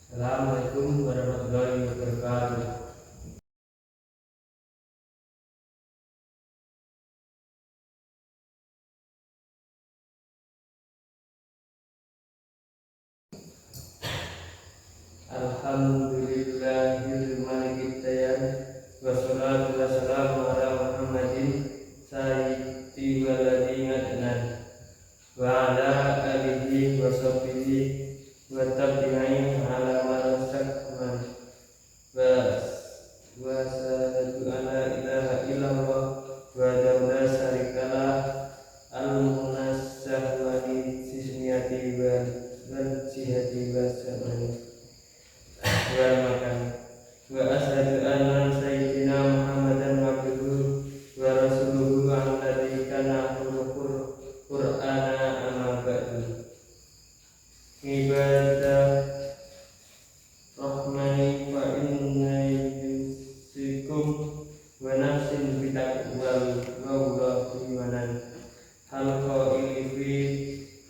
Assalamualaikum warahmatullahi wabarakatuh. Alhamdulillahil malikid dayan, wassalatu wassalamu ala Muhammadin sayyidi waladhi adnan wa ala alihi wa sahbihi wa tabi'in ala marasakman wa salatu ala ilaha illallah wa dawla syarikalah al-munazzah wa nisniyati wa jihati wa samani wa makan wa asyhadu anna sayyidina Muhammadan abduhu wa rasuluhu alladzi kana khuluqul qur'ana amma ba'du. Ibadah rahmani wa inna yusikum wa nafsin bitaqwal wa imanan halqa ilfi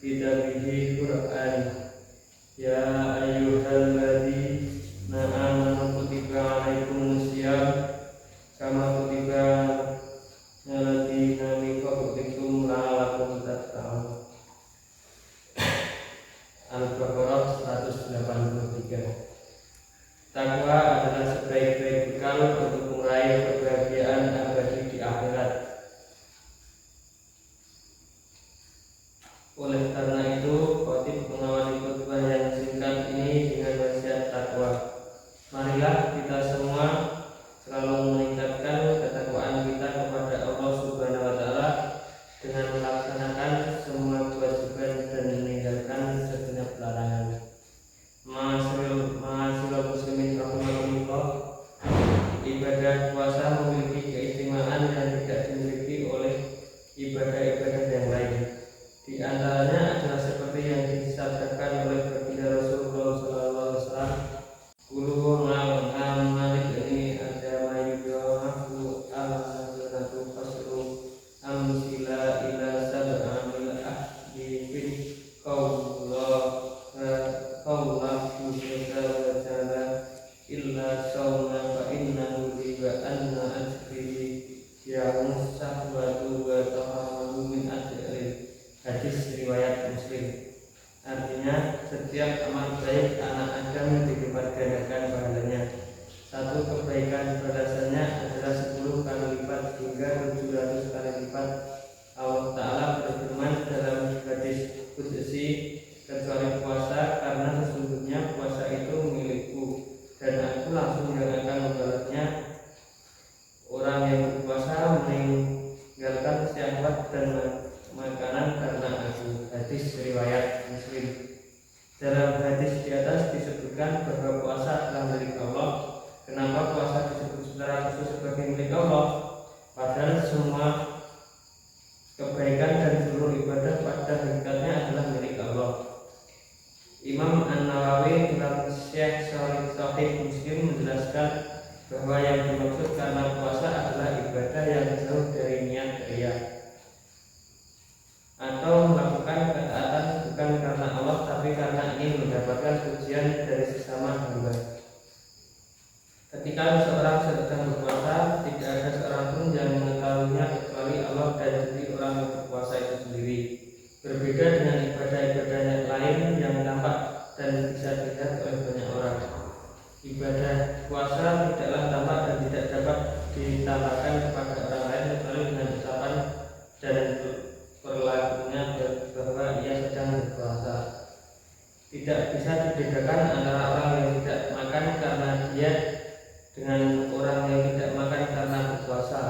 kitabihi Qur'an ya ayyuhalladzina amanu kutiba alaikumus syiyam kama kutiba aladzina min qablikum la'allakum tattaqun. Al-Baqarah 183. Takwa adalah sebaik-baik bekal untuk meraih kebahagiaan abadi di akhirat. Oleh karena itu, khotib mengawali khutbah yang singkat ini dengan wasiat takwa. Marilah kita semua selalu meningkatkan ketakwaan kita kepada Allah Subhanahu wa taala dengan melaksanakan semua kewajiban dan meninggalkan segenap larangan. Ma'asyiral muslimin rahimakumullah, ibadah puasa memiliki keistimewaan yang tidak dimiliki oleh ibadah-ibadah yang lain. Di antaranya adalah seperti yang disabdakan oleh baginda Rasulullah SAW, "Qulu al-amalik ini ada mayudahu al-jannatu fasru amsila ila sab'amil ahdi fil qawlah yusra wa jala illa sawna fa innahu liwa anna ajrihi ya musahwatu wa tahammulu min ajri." Hadis riwayat Muslim. Artinya, setiap amal baik anak Adam dilipat gandakan pahalanya. Satu kebaikan balasannya adalah 10 kali lipat hingga 700 kali lipat. Allah Ta'ala berfirman dalam hadis qudsi, "Kecuali puasa, karena sesungguhnya puasa itu milikku dan aku langsung yang akan membalasnya." Orang yang berpuasa meninggalkan syahwat dan makanan karena aku. Hadis riwayat Muslim. Dalam hadis di atas disebutkan bahwa puasa adalah milik Allah. Kenapa puasa disebut secara khusus sebagai milik Allah? Padahal semua kebaikan dan seluruh ibadah pada hakikatnya adalah milik Allah. Imam An-Nawawi dalam Syekh Sahih Muslim menjelaskan bahwa yang dimaksud karena puasa adalah ibadah yang jauh dari niat riya atau melakukan ketaatan bukan karena Allah tapi karena ingin mendapatkan pujian dari sesama hamba. Ketika seorang sedang berpuasa, tidak ada seorang pun yang mengetahuinya kecuali Allah dan diri orang yang berpuasa itu sendiri. Berbeda dengan ibadah-ibadah yang lain yang tampak dan bisa dilihat oleh banyak orang. Ibadah puasa tidaklah tampak dan tidak dapat ditampakkan kepada orang lain kecuali dengan ucapan dan perilakunya bahwa ia sedang berpuasa. Tidak bisa dibedakan antara orang yang tidak makan karena diet dengan orang yang tidak makan karena berpuasa.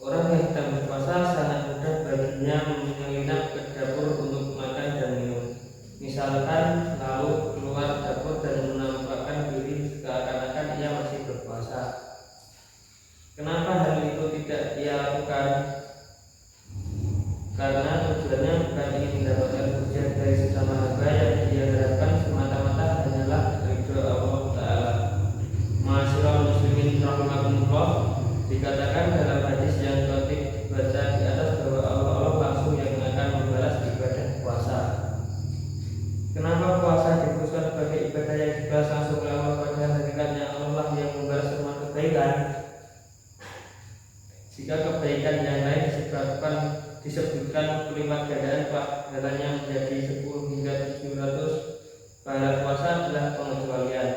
Orang yang sedang berpuasa sangat mudah baginya menyelinap ke dapur untuk makan dan minum. Misalkan lalu keluar dapur dan menampakkan diri seakan-akan ia masih berpuasa. Kenapa hal itu tidak ia lakukan? Karena tujuannya bukan ingin mendapatkan pujian dari sesama hamba, yang dia harapkan semata-mata hanyalah ridho Allah Ta'ala. Ma'asyiral muslimin rahimakumullah, dikatakan dalam hadis yang khotib baca di atas bahwa Allah langsung yang akan membalas ibadah puasa. Kenapa puasa adalah pengecualian.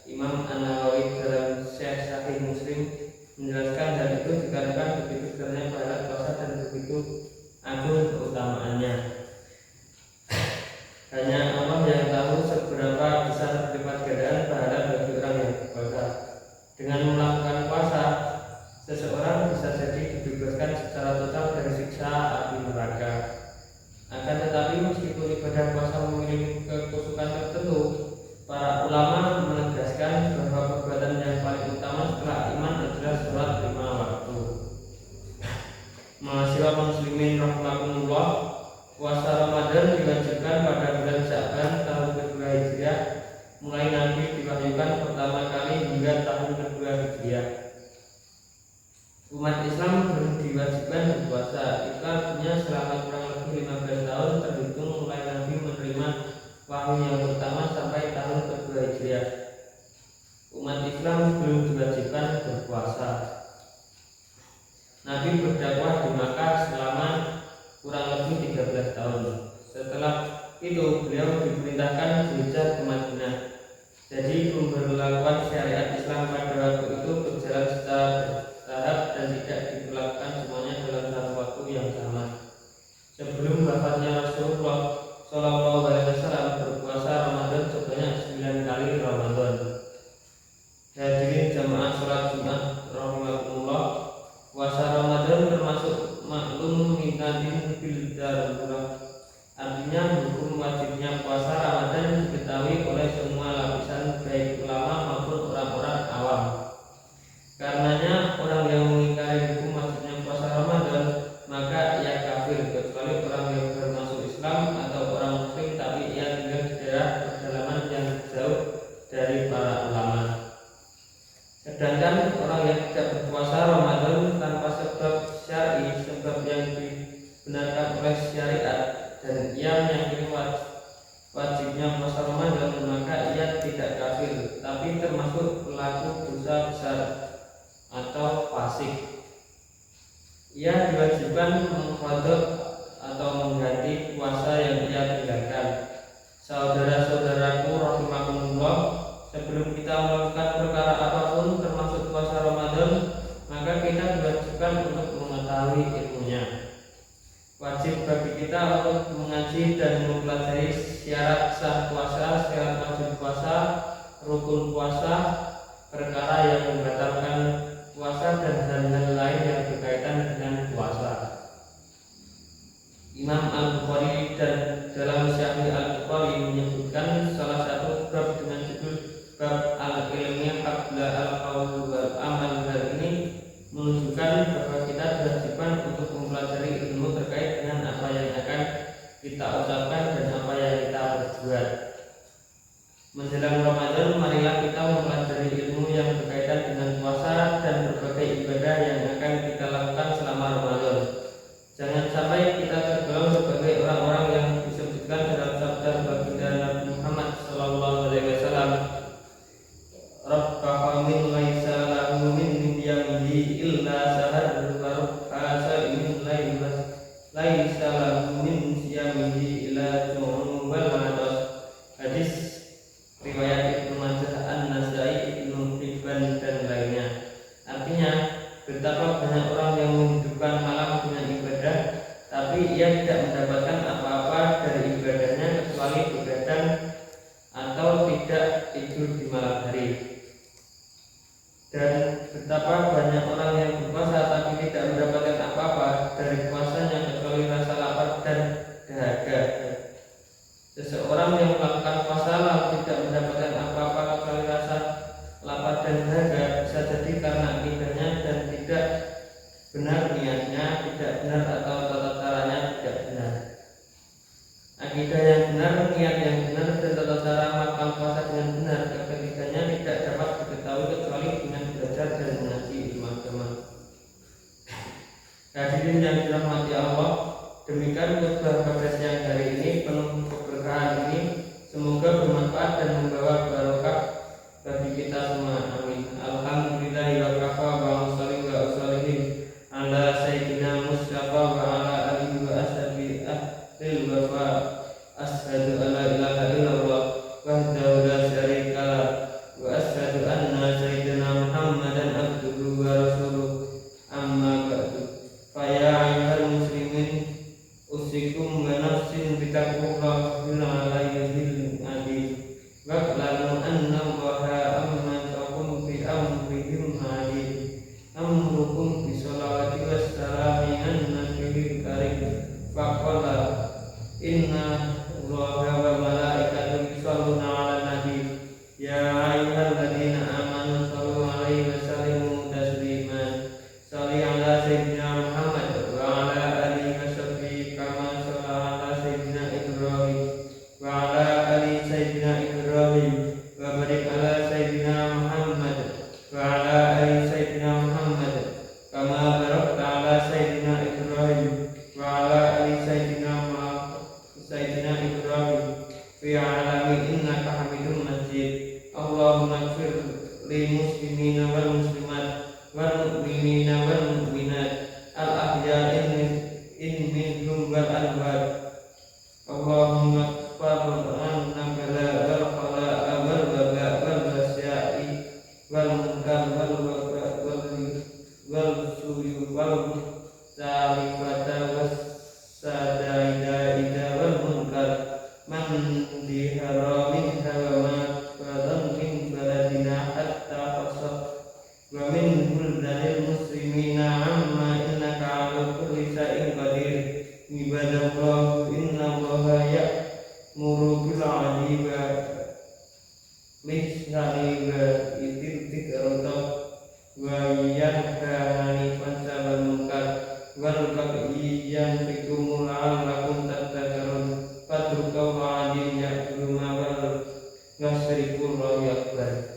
Imam An-Nawawi dalam Syekh Sahih Muslim menjelaskan hal itu dikarenakan begitu besarnya pahala puasa dan begitu agung keutamaannya. Hanya Allah yang tahu seberapa besar lipat gandaan pahala bagi orang yang berpuasa. Dengan melakukan puasa, seseorang bisa jadi dibebaskan secara total dari siksa api neraka. Akan tetapi meskipun ibadah puasa memiliki kekhususan tertentu, para ulama menegaskan bahwa perbuatan yang paling utama setelah iman adalah sholat 5 waktu. Ma'asyiral muslimin rahimakumullah, puasa Ramadan diwajibkan pada bulan Sya'ban tahun kedua Hijriah, mulai Nabi diwahyukan pertama kali hingga tahun kedua Hijriah. Umat Islam belum diwajibkan berpuasa, itu artinya selama kurang lebih 15 tahun terhitung mulai Nabi menerima wahyu yang pertama sampai tahun kedua Hijriah. Umat Islam belum diwajibkan berpuasa. Nabi berdakwah di Makkah selama kurang lebih 13 tahun. Setelah itu beliau diperintahkan hijrah ke Madinah. Jadi pemberlakuan syariat Islam pada waktu itu berjalan secara bertahap dan tidak diberlakukan semuanya dalam satu waktu yang sama. Sebelum wafatnya Rasulullah Shallallahu Alaihi Wasallam, berpuasa Ramadan sebanyak 9 kali Ramadan. Hadirin jamaah sholat Jumat rahimakumullah, puasa Ramadan termasuk maklum minadin bil darurat. Artinya hukum wajibnya puasa Ramadan diketahui oleh semua lapisan baik ulama maupun orang-orang awam. Karenanya orang yang mengingkari hukum wajibnya puasa Ramadan maka ia kafir, kecuali orang yang bermasuk Islam atau orang Muslim tapi ia tinggal di daerah pedalaman yang jauh dari para ulama. Sedangkan orang yang tidak berpuasa Ramadan tanpa sebab syar'i, sebab yang dibenarkan oleh syariat, dan ia meyakini wajibnya puasa Ramadan, maka ia tidak kafir, tapi termasuk pelaku dosa besar atau fasik. Ia diwajibkan mengqadha atau mengganti puasa yang ia tinggalkan. Saudara-saudaraku rahimakumullah, sebelum kita melakukan perkara apapun termasuk puasa Ramadan, maka kita diwajibkan untuk mengetahui ilmunya. Wajib bagi kita untuk mengaji dan mempelajari syarat sah puasa, syarat wajib puasa, rukun puasa, perkara yang membatalkan puasa, dan hal-hal lain yang berkaitan dengan puasa. Imam Al-Bukhari dan dalam Sahih Al-Bukhari menyebutkan salah satu bab dengan judul bab al-ilmi qabla al-qaul wal amal. Hal ini menunjukkan bahwa kita diwajibkan untuk mempelajari ilmu terkait dengan apa yang akan kita ucapkan dan apa yang kita perbuat. Menjelang Ramadan, marilah kita mempelajari ilmu yang berkaitan dengan puasa dan berbagai ibadah yang akan kita lakukan selama Ramadan. Jangan sampai kita tergolong sebagai orang-orang yang disebutkan dalam sabda baginda Nabi Muhammad SAW, Rabbaqamin laisa lahu min yamihi illa sahar wa rukhasa min laisa lahu min siyamihi illa ju'un wal atas. Hadis riwayat Ibnu Majah, An-Nasai, Ibnu Hibban dan lainnya. Artinya, betapa banyak orang yang menghidupkan malam dengan ibadah, tapi ia tidak mendapatkan apa-apa dari ibadahnya kecuali begadang atau tidak tidur di malam hari. Dan betapa banyak orang yang berpuasa tapi tidak mendapatkan apa-apa dari puasanya kecuali rasa lapar dan dahaga. Seseorang yang melakukan puasa lalu tidak mendapatkan apa-apa kecuali rasa lapar dan dahaga, bisa jadi karena akidahnya dan tidak benar niatnya, tidak benar atau tata caranya tidak benar. Akidah yang benar, niat yang benar, dan tata cara melakukan puasa dengan benar, ketiganya tidak dapat diketahui kecuali dengan belajar dan mengaji ilmu agama. Hadirin yang dirahmati Allah, demikian khutbah pada siang hari ini penuh keberkahan ini. Semoga bermanfaat dan membawa barokah bagi kita semua. Amin. Alhamdulillahi wa kafa wa sholli wa usallim ala sayyidina Mustafa wa ala alihi wa ashabihi ahlil wafa. Asyhadu an la ilaha illallah wahdahu la syarika barik ala sayyidina Muhammad wa ala ali sayyidina Muhammad kama barakta ala sayyidina Ibrahim wa ala ali sayyidina Ibrahim fi alamin innaka Hamidum Majid. Allahumma ighfir lil muslimina wal muslimat wal mu'minina wal mu'minat al ahya'i minhum wal amwat. Allahumma ighfir anna bala wal qala'a wal waba wal basya'i wal munkar wal waba wal suyu wal salifata was sadaida wal munkar man diharamin hawa min baladina hatta fasad wa min buldanil muslimina amma innaka ala kulli shay'in qadir. Ibadallah innallaha ya'muru bil 'adli wa ihsani wa idzil wa yanha 'anil fahsya'i wal munkar wal baghi yanfikum la'allakum tattaqun. Fadruka wa 'adil ya'luma wal nasrikul akbar.